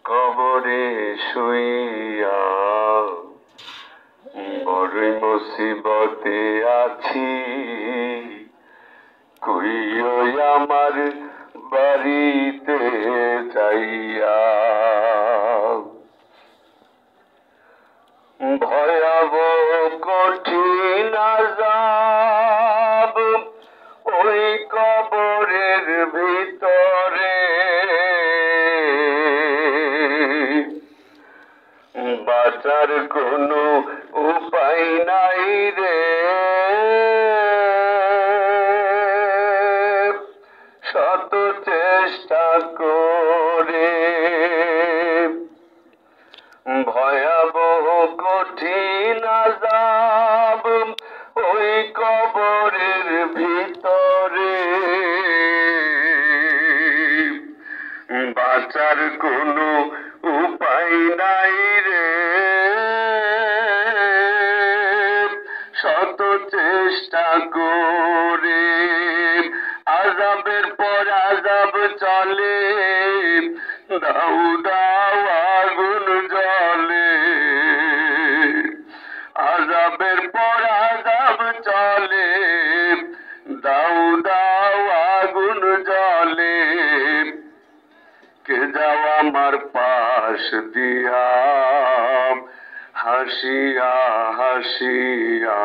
কবরে শুইয়া বড়ই মুসিবতে আছি, কইও আমার বাড়িতে যাইয়া। ভয়াবহ কঠিন আযাব ওই কবরের ভিতরে, বাঁচার কোনো উপায় নাই রে, শত চেষ্টা করে। ভয়াবহ কঠিন আযাব ওই কবরের ভিতরে, বাঁচার কোনো উপায় নাই রে, শত চেষ্টা করে। আযাবের পর আযাব চলে, দাউ দাউ আগুন জ্বলে। আযাবের পর আযাব চলে, দাউ দাউ আগুন জ্বলে। কে যাও আমার পাশ দিয়া হাসিয়া হাসিয়া,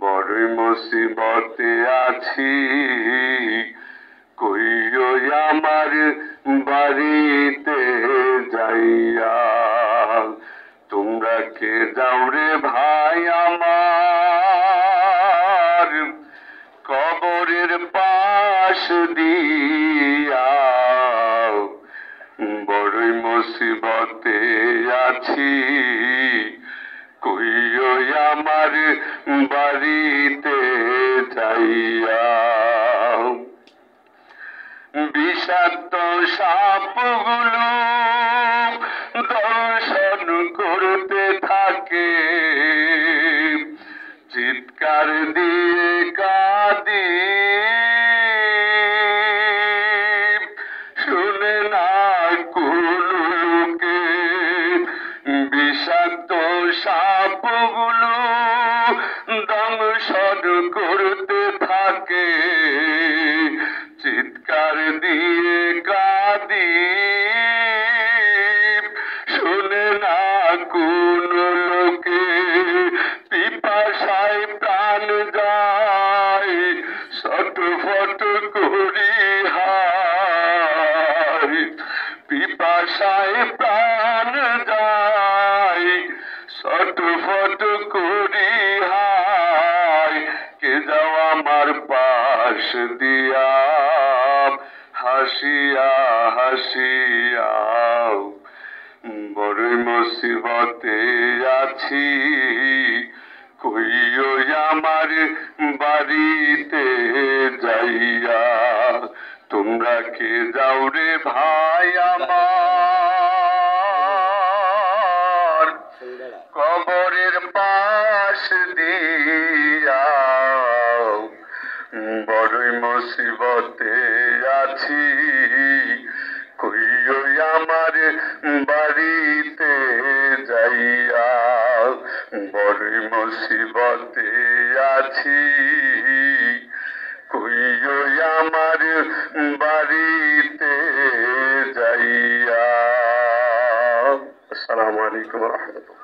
বড়ই মুসিবতে আছি, কইও আমার বাড়িতে যাইয়া। তোমরা কে যাও রে ভাই আমার, কবরের পাশ দিয়া, বড়ই মুসিবতে আছি, কইও আমার বাড়িতে যাইয়া। বিষাক্ত সাপগুলো দর্শন করতে থাকে, চিৎকার দিয়ে কাঁদি, শুনে না কোনো লোকে। বিষাক্ত সাপগুলো দংশন করতে থাকে, চিৎকার দিয়ে কাঁদি, শুনে না কোনো লোকে। পিপাসায় প্রাণ যায় ছটফট করি হায়, পিপাসায় প্রাণ যায় ছটফট করি হায়। কে যাও আমার পাশ দিয়া হাসিয়া হাসিয়া, বড়ই মুসিবতে আছি, কইও আমার বাড়িতে যাইয়া। তোমরা কে যাও রে ভাই আমার, কবরের পাশ দিয়া, বড়ই মুসিবতে আছি, কইও আমার বাড়িতে যাইয়া। বড়ই মুসিবতে আছি, কইও আমার বাড়িতে যাইয়া। আসসালামু আলাইকুম ওয়া রাহমাতুল্লাহ।